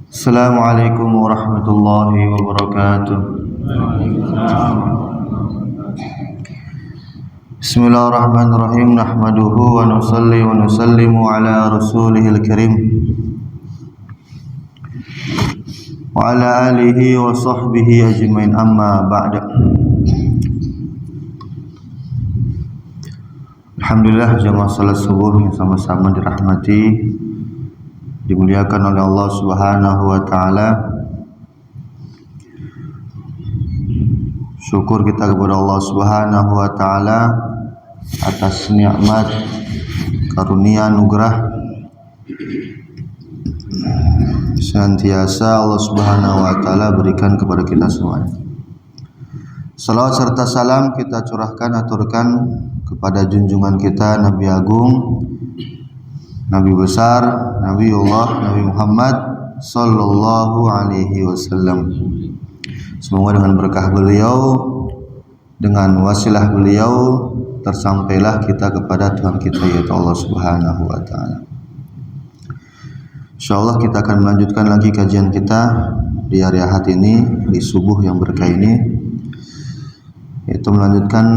Assalamualaikum warahmatullahi wabarakatuh. Bismillahirrahmanirrahim. Nahmaduhu wa nusalli wa nusallimu ala rasulihil karim wa ala alihi wa sahbihi ajmain, amma ba'da. Alhamdulillah, jamaah salat subuh yang sama-sama dirahmati, dimuliakan oleh Allah Subhanahu wa taala. Syukur kita kepada Allah Subhanahu wa taala atas nikmat, karunia, anugerah senantiasa Allah Subhanahu wa taala berikan kepada kita semuanya. Salawat serta salam kita curahkan, aturkan kepada junjungan kita Nabi Agung, Nabi besar, Nabi Muhammad sallallahu alaihi wasallam. Semoga dengan berkah beliau, dengan wasilah beliau, tersampailah kita kepada Tuhan kita, yaitu Allah Subhanahu wa taala. Insyaallah kita akan melanjutkan lagi kajian kita di hari Ahad ini, di subuh yang berkah ini, yaitu melanjutkan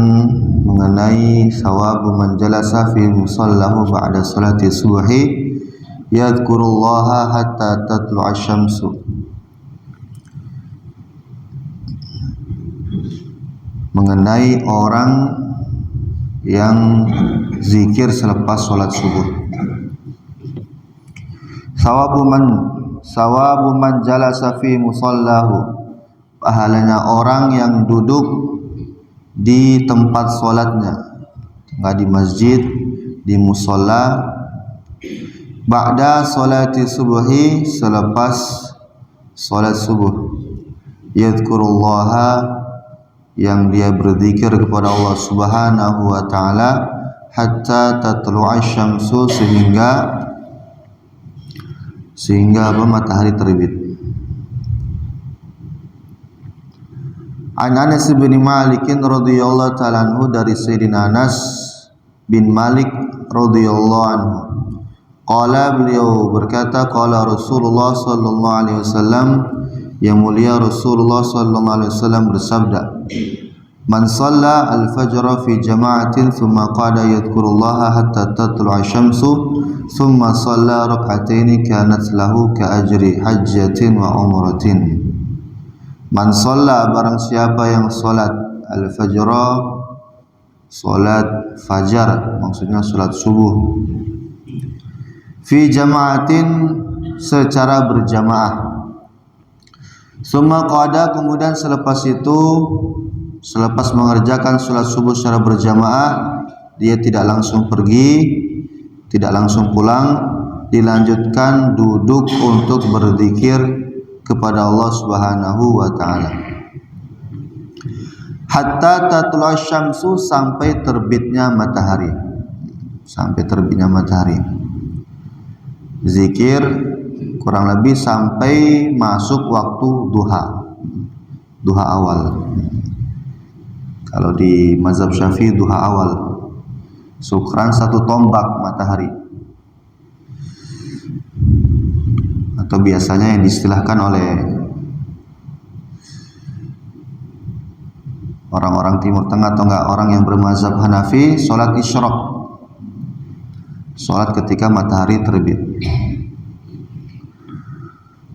mengenai sawabu man jalasa fi musallahu ba'da salati subhi yadhkurullaha hatta tatlu'a syamsu. Mengenai orang yang zikir selepas salat subuh. Sawabu man jalasa fi musallahu, pahalanya orang yang duduk di tempat sholatnya, nggak di masjid, di musola, ba'da sholati subuhi, selepas sholat subuh, yadhkurullaha, yang dia berzikir kepada Allah Subhanahu wa taala, hatta tatlu'a syamsu, sehingga matahari terbit. An Anas bin Malik radhiyallahu ta'ala anhu, dari Sayyidina Anas bin Malik radhiyallahu anhu, qala, beliau berkata, qala Rasulullah sallallahu alaihi wasallam, yang mulia Rasulullah sallallahu alaihi wasallam bersabda, man shalla al-fajr fi jama'atin thumma qada yadhkurullaha hatta tatlu'a syamsu thumma shalla rak'ataini kanat lahu ka ajri hajjatin wa umratin. Man shalla, barang siapa yang salat al-fajr, salat fajar, maksudnya salat subuh, fi jama'atin, secara berjamaah, summa qada, kemudian selepas itu, selepas mengerjakan salat subuh secara berjamaah, dia tidak langsung pergi, tidak langsung pulang, dilanjutkan duduk untuk berzikir kepada Allah Subhanahu wa taala, hatta tatlu'a syamsu, sampai terbitnya matahari, zikir kurang lebih sampai masuk waktu duha awal. Kalau di mazhab Syafi'i duha awal, ukuran 1 tombak matahari, atau biasanya yang diistilahkan oleh orang-orang Timur Tengah atau enggak orang yang bermazhab Hanafi, salat isyraq, salat ketika matahari terbit.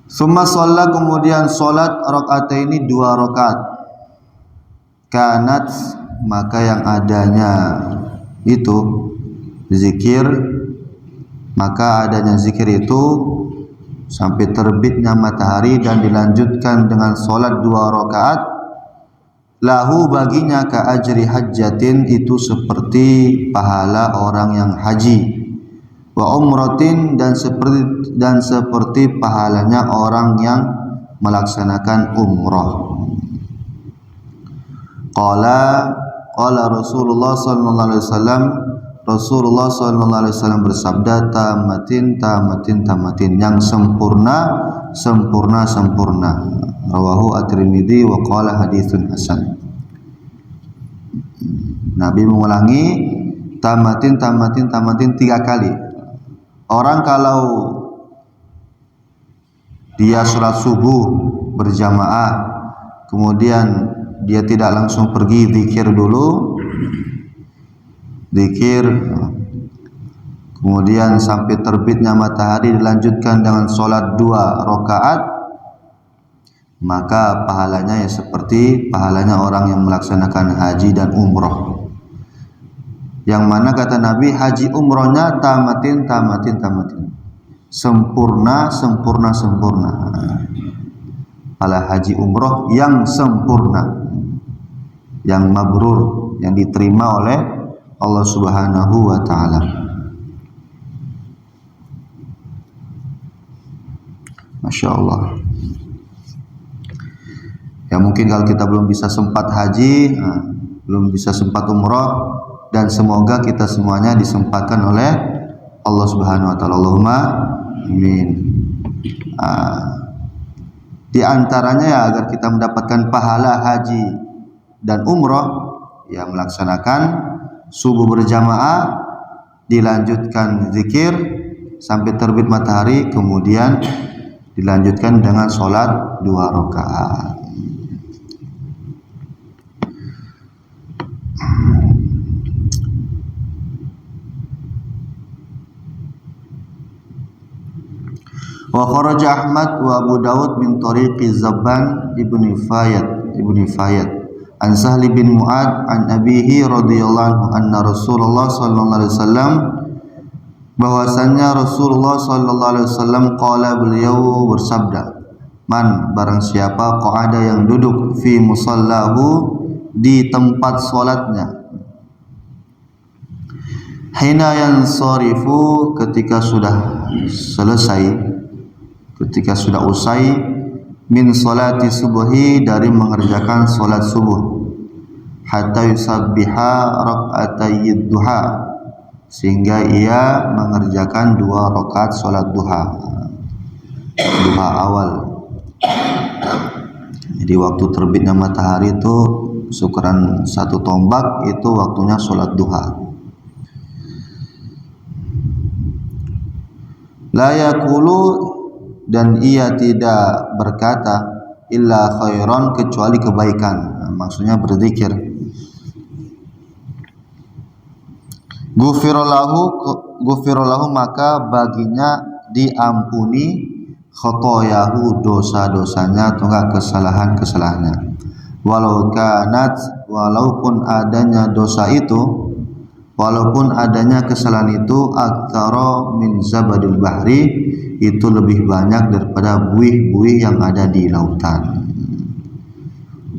Summa shalla, kemudian salat rakaataini, 2 rakaat, kanat, maka yang adanya itu zikir, maka adanya zikir itu sampai terbitnya matahari, dan dilanjutkan dengan salat 2 rakaat, lahu, baginya, ka ajri hajjatin, itu seperti pahala orang yang haji, wa umratin, dan seperti pahalanya orang yang melaksanakan umrah. Qala Rasulullah sallallahu alaihi wasallam, Rasulullah sallallahu alaihi wasallam bersabda, tamatin, yang sempurna. Rawahu at-Tirmidzi wa qala haditsun hasan. Nabi mengulangi tamatin 3 kali. Orang kalau dia sholat subuh berjamaah, kemudian dia tidak langsung pergi zikir dulu, zikir, kemudian sampai terbitnya matahari dilanjutkan dengan sholat 2 rakaat, maka pahalanya ya seperti pahalanya orang yang melaksanakan haji dan umroh. Yang mana kata Nabi, haji umrohnya tamatin, sempurna. Pahala haji umroh yang sempurna, yang mabrur, yang diterima oleh Allah Subhanahu wa taala. Masya Allah. Ya mungkin kalau kita belum bisa sempat haji, belum bisa sempat umroh, dan semoga kita semuanya disempatkan oleh Allah Subhanahu wa taala. Allahumma amin. Di antaranya ya agar kita mendapatkan pahala haji dan umroh, ya melaksanakan subuh berjamaah, dilanjutkan zikir sampai terbit matahari, kemudian dilanjutkan dengan sholat 2 rakaat. Wa kharaja Ahmad wa Abu Dawud min tariqi Zabban ibni Fayyad an Sahli bin Mu'ad an abihi radhiyallahu anhu anna Rasulullah sallallahu alaihi wasallam, bahwasannya Rasulullah sallallahu alaihi wasallam qala, beliau bersabda, man barang siapa qa'ada yang duduk fi musallahu di tempat salatnya, hina yansarifu ketika sudah selesai, ketika sudah usai, min salati subuhi dari mengerjakan salat subuh, hatta yusabbiha rak'atay duha sehingga ia mengerjakan 2 rakaat salat duha awal. Jadi waktu terbitnya matahari itu ukuran 1 tombak, itu waktunya salat duha. La yaqulu, dan ia tidak berkata illa khairan, kecuali kebaikan. Maksudnya berzikir. Ghufirallahu, maka baginya diampuni khotoyahu, dosa-dosanya atau enggak kesalahan-kesalahannya. Walaupun adanya dosa itu, walaupun adanya kesalahan itu, aktsara min zabadil bahri, itu lebih banyak daripada buih-buih yang ada di lautan.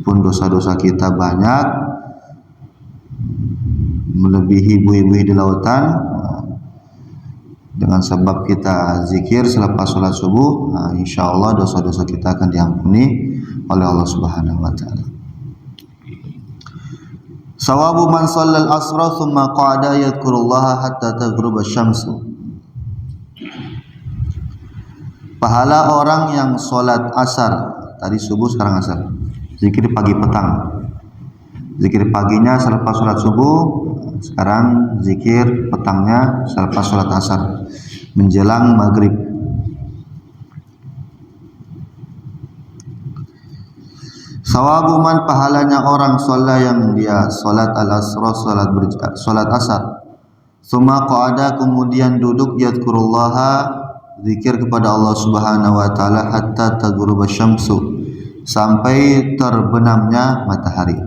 Pun dosa-dosa kita banyak, melebihi buih-buih di lautan, dengan sebab kita zikir selepas sholat subuh, insyaallah dosa-dosa kita akan diampuni oleh Allah Subhanahu wa taala. Sawabu man shallal asra thumma qa'ada yadhkurullaha hatta taghruba syamsu. Pahala orang yang sholat asar, tadi subuh sekarang asar, zikir pagi petang. Zikir paginya selepas sholat subuh, sekarang zikir petangnya selepas sholat asar menjelang maghrib. Sawabu man, pahalanya orang sholat yang dia sholat al-asra, sholat asar, summa qa'ada, kemudian duduk, yadhkurullaha, zikir kepada Allah Subhanahu wa taala, hatta taghruba syamsu, sampai terbenamnya matahari.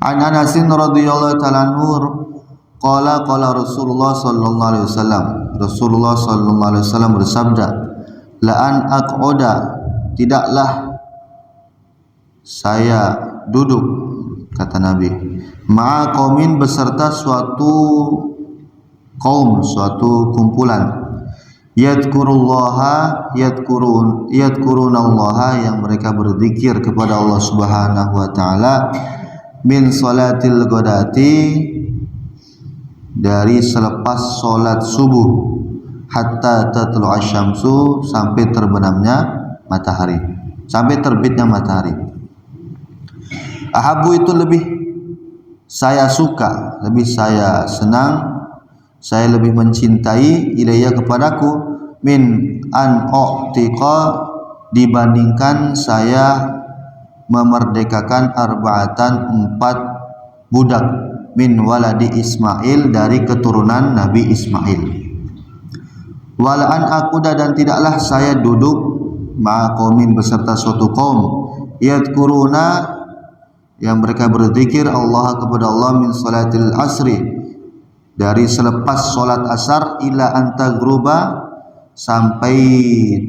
An Anas radhiyallahu ta'ala anhu qala Rasulullah sallallahu alaihi wasallam, Rasulullah sallallahu alaihi wasallam bersabda, la an aq'uda, tidaklah saya duduk, kata Nabi, ma'a qaumin, beserta suatu kaum, suatu kumpulan, yadhkurunallaha, yang mereka berzikir kepada Allah Subhanahu wa taala, min salatil ghadati, dari selepas salat subuh, hatta tatlu'a syamsu, sampai terbenamnya matahari, sampai terbitnya matahari. Ahabu, itu lebih saya suka, lebih saya senang, saya lebih mencintai, ilayya, kepadaku, min an u'tiqa dibandingkan saya memerdekakan arba'atan 4 budak min waladi Ismail dari keturunan Nabi Ismail. Wala an akuda dan tidaklah saya duduk ma'a qaumin beserta suatu kaum yadkuruna yang mereka berzikir Allah kepada Allah min salatil asri dari selepas solat asar ila antagruba sampai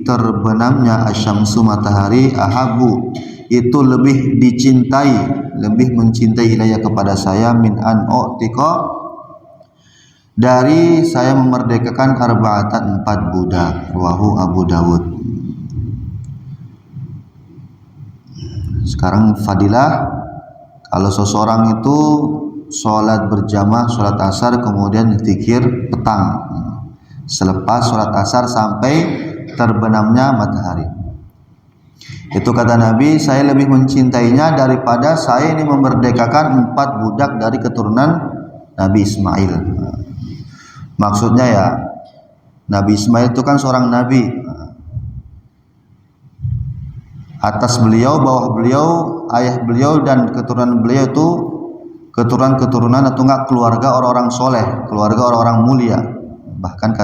terbenamnya asyamsu matahari ahabu itu lebih dicintai, lebih mencintai ilayya kepada saya min an u'tiqa dari saya memerdekakan arba'atan 4 budak. Rawahu Abu Dawud. Sekarang fadilah kalau seseorang itu sholat berjamaah, sholat asar kemudian zikir petang selepas sholat asar sampai terbenamnya matahari. Itu kata Nabi, saya lebih mencintainya daripada saya ini memerdekakan 4 budak dari keturunan Nabi Ismail. Maksudnya ya, Nabi Ismail itu kan seorang nabi. Atas beliau, bawah beliau, ayah beliau dan keturunan beliau itu keturunan atau enggak keluarga orang-orang soleh, keluarga orang-orang mulia. Bahkan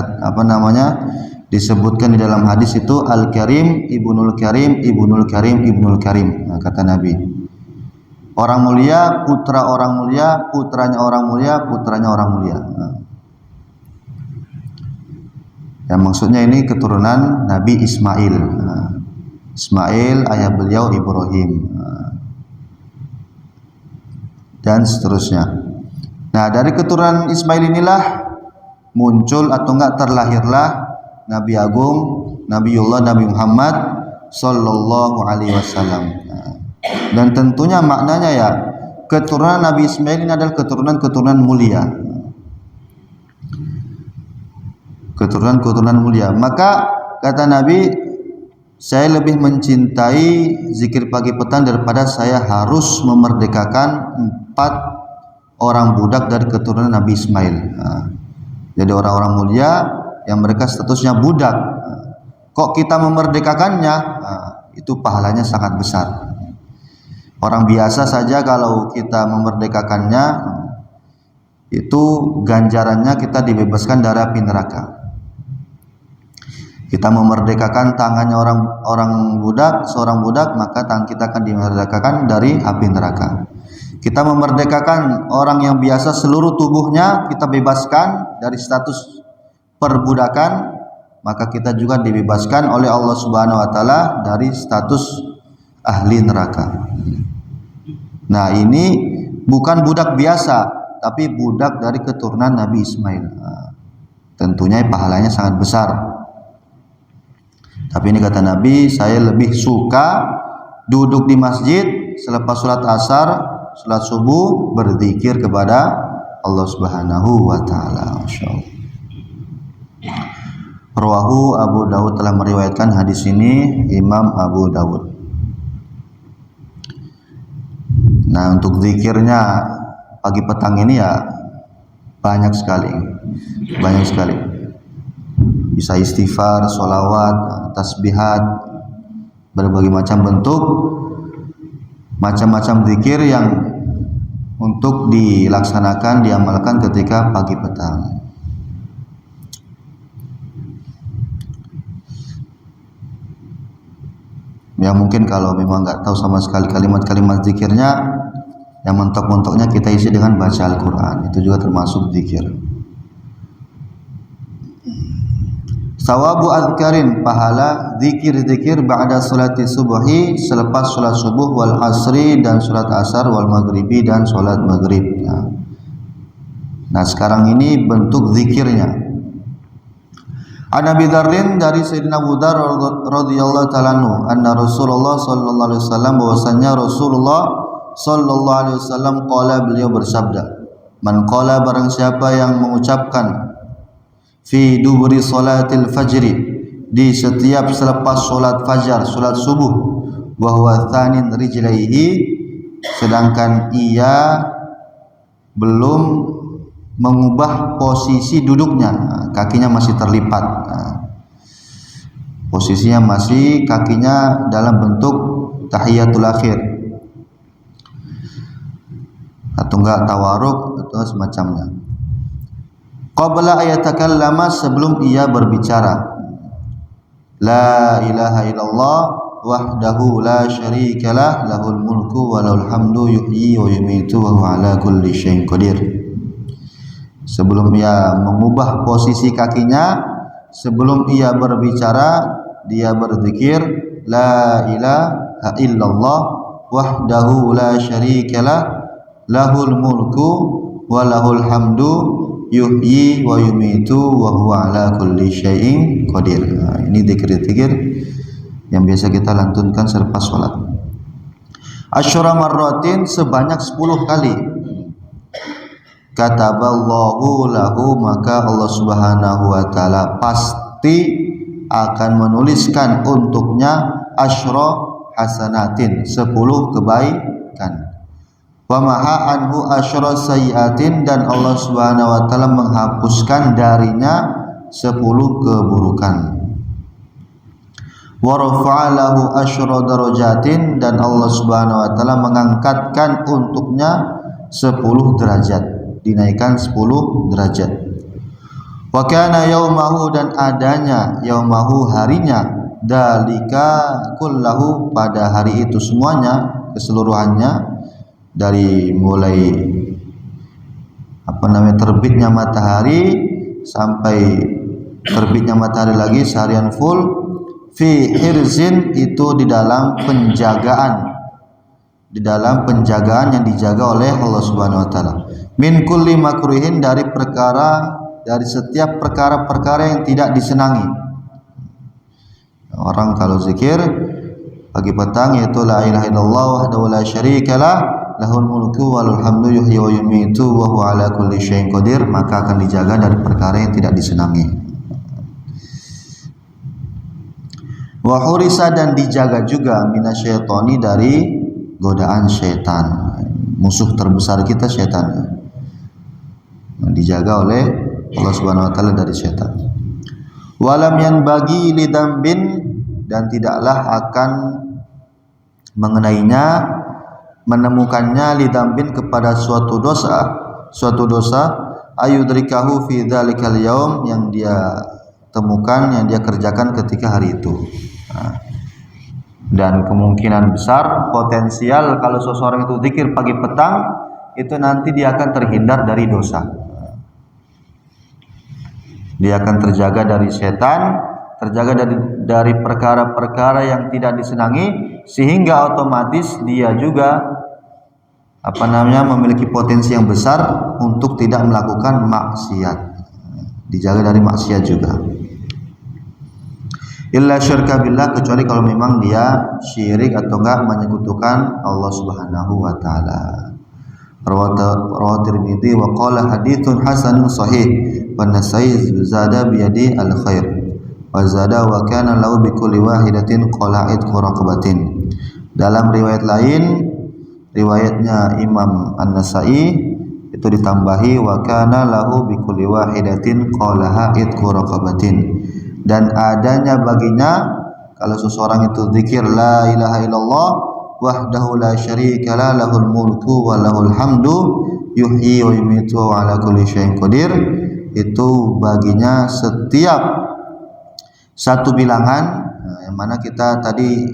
disebutkan di dalam hadis itu Al-Karim, Ibnul Karim, Ibnul Karim, Ibnul Karim. Nah, kata Nabi, orang mulia, putra orang mulia, putranya orang mulia, putranya orang mulia. Nah, yang maksudnya ini keturunan Nabi Ismail. Nah, Ismail ayah beliau Ibrahim dan seterusnya. Nah, dari keturunan Ismail inilah muncul atau enggak terlahirlah Nabi Agung Nabiullah Nabi Muhammad Sallallahu Alaihi Wasallam. Dan tentunya maknanya ya, keturunan Nabi Ismail ini adalah keturunan mulia, keturunan mulia. Maka kata Nabi, saya lebih mencintai zikir pagi petang daripada saya harus memerdekakan 4 orang budak dari keturunan Nabi Ismail. Jadi orang-orang mulia yang mereka statusnya budak, kok kita memerdekakannya, itu pahalanya sangat besar. Orang biasa saja kalau kita memerdekakannya, itu ganjarannya kita dibebaskan dari api neraka. Kita memerdekakan tangannya seorang budak, maka tangan kita akan dimerdekakan dari api neraka. Kita memerdekakan orang yang biasa seluruh tubuhnya kita bebaskan dari status perbudakan, maka kita juga dibebaskan oleh Allah Subhanahu wa taala dari status ahli neraka. Nah, ini bukan budak biasa, tapi budak dari keturunan Nabi Ismail. Tentunya pahalanya sangat besar. Tapi ini kata Nabi, saya lebih suka duduk di masjid selepas sholat asar, sholat subuh, berzikir kepada Allah Subhanahu wa taala. Masyaallah. Rawahu Abu Dawud, telah meriwayatkan hadis ini Imam Abu Dawud. Nah, untuk zikirnya pagi petang ini ya banyak sekali. Bisa istighfar, sholawat, tasbihat, berbagai macam bentuk, macam-macam zikir yang untuk dilaksanakan, diamalkan ketika pagi petang. Yang mungkin kalau memang nggak tahu sama sekali kalimat-kalimat zikirnya, yang mentok-mentoknya kita isi dengan baca Al-Quran, itu juga termasuk zikir. Sawabu azkarin, pahala zikir-zikir ba'da salati subuhi, selepas salat subuh, wal asri dan salat asar, wal maghribi dan salat maghrib. Nah, sekarang ini bentuk zikirnya. An Abi Dzarrin, dari Sayyidina Abu Dzar radhiyallahu ta'ala anhu, anna Rasulullah sallallahu alaihi wasallam, bahwasanya Rasulullah sallallahu alaihi wasallam qala, beliau bersabda, man qala, barang siapa yang mengucapkan fi duburi salatil fajri, di setiap selepas solat fajar, solat subuh, wa huwa thanin rijlaihi, sedangkan ia belum mengubah posisi duduknya, kakinya masih terlipat. Posisinya masih kakinya dalam bentuk tahiyatul akhir atau enggak tawaruk atau semacamnya. Qabla ayatakallama, sebelum ia berbicara. La ilaha illallah wahdahu la syarikalah lahul mulku wa lahul hamdu yuhyi wa yumitu wa huwa ala kulli syai'in qadir. Sebelum ia mengubah posisi kakinya, sebelum ia berbicara, dia berzikir la ilaha illallah wahdahu la syarikalah lahul mulku wa lahul hamdu yuhyi wa yumitu wa huwa ala kulli syai'in qadir. Nah, ini zikir-zikir yang biasa kita lantunkan selepas sholat. Asyra marratin, sebanyak 10 kali. Kataballahu lahu, maka Allah Subhanahu wa taala pasti akan menuliskan untuknya asyra hasanatin, 10 kebaikan. Wa maha anhu asyra sayyiatin, dan Allah Subhanahu wa taala menghapuskan darinya 10 keburukan. Wa rafa'a lahu asyra darajatin, dan Allah Subhanahu wa taala mengangkatkan untuknya 10 derajat, dinaikkan 10 derajat. Wa kana yaumahu, dan adanya yaumahu, harinya, dalika kullahu, pada hari itu semuanya, keseluruhannya, dari mulai terbitnya matahari sampai terbitnya matahari lagi seharian full, fi hirzin, itu di dalam penjagaan yang dijaga oleh Allah Subhanahu wa taala. Min kulli makruhin, dari setiap perkara-perkara yang tidak disenangi. Orang kalau zikir pagi petang yaitu la ilaha illallah wahdahu la syarikalah lahul mulku wa lahul hamdu yuhyi wa yumitu wa huwa ala kulli syai'in qadir, maka akan dijaga dari perkara yang tidak disenangi. Wa hurisa, dan dijaga juga minasyaitani, dari godaan syaitan. Musuh terbesar kita syaitan, dijaga oleh Allah Subhanahu wa taala dari syaitan. Walam yanbaghi lidambin, dan tidaklah akan mengenainya, menemukannya, lidambin, kepada suatu dosa ayudrikahu fi dzalikal yaum, yang dia temukan, yang dia kerjakan ketika hari itu. Dan kemungkinan besar, potensial, kalau seseorang itu zikir pagi petang, itu nanti dia akan terhindar dari dosa. Dia akan terjaga dari setan, terjaga dari perkara-perkara yang tidak disenangi, sehingga otomatis dia juga memiliki potensi yang besar untuk tidak melakukan maksiat, dijaga dari maksiat juga. Illa syirka billah, kecuali kalau memang dia syirik atau enggak menyekutukan Allah Subhanahu wa taala. Rawahu Tirmidzi wa qala haditsun hasanun sahih, wa Nasai zada bi yadi al khair wa zada wa kana lahu bi kulli wahidatin qala'id quraqabatin. Dalam riwayat lain, riwayatnya Imam An-Nasai, itu ditambahi wa kana lahu bi kulli wahidatin qala'id quraqabatin, dan adanya baginya, kalau seseorang itu zikir la ilaha illallah wahdahu la syarikalah lahul mulku wa lahul hamdu yuhyi wa yumitu wa ala kulli syai'in qadir, itu baginya setiap satu bilangan, yang mana kita tadi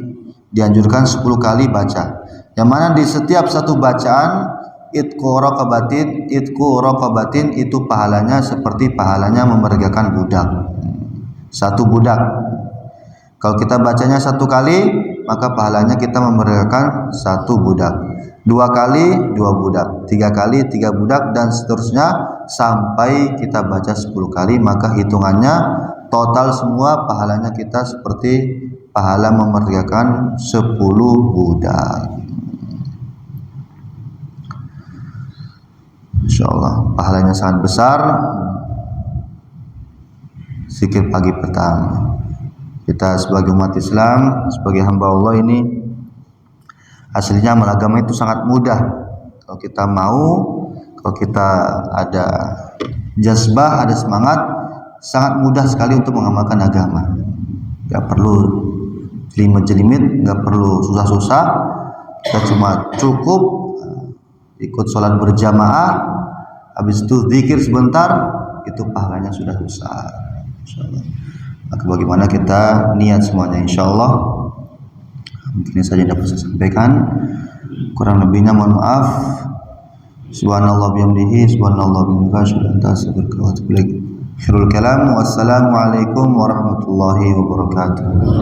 dianjurkan 10 kali baca, yang mana di setiap satu bacaan itqu raqabatin, itu pahalanya seperti pahalanya memerdekakan budak, satu budak. Kalau kita bacanya 1 kali, maka pahalanya kita memerdekakan 1 budak. 2 kali 2 budak, 3 kali 3 budak, dan seterusnya sampai kita baca 10 kali, maka hitungannya total semua pahalanya kita seperti pahala memerdekakan 10 budak. Insyaallah pahalanya sangat besar. Zikir pagi petang, kita sebagai umat Islam, sebagai hamba Allah ini, aslinya amal agama itu sangat mudah. Kalau kita mau, kalau kita ada jazbah, ada semangat, sangat mudah sekali untuk mengamalkan agama. nggak perlu jelimet-jelimet, nggak perlu susah-susah. Kita cuma cukup ikut sholat berjamaah, habis itu zikir sebentar, itu pahalanya sudah besar, insyaallah. Maka bagaimana kita niat semuanya, insyaallah. Mungkin saja yang dapat saya sampaikan, kurang lebihnya mohon maaf. Subhanallah bihamdihi, subhanallah bihamdihi, asyhadu an la ilaha illa anta, astaghfiruka wa atubu ilaik. Khairul kalam, wassalamu alaikum warahmatullahi wabarakatuh.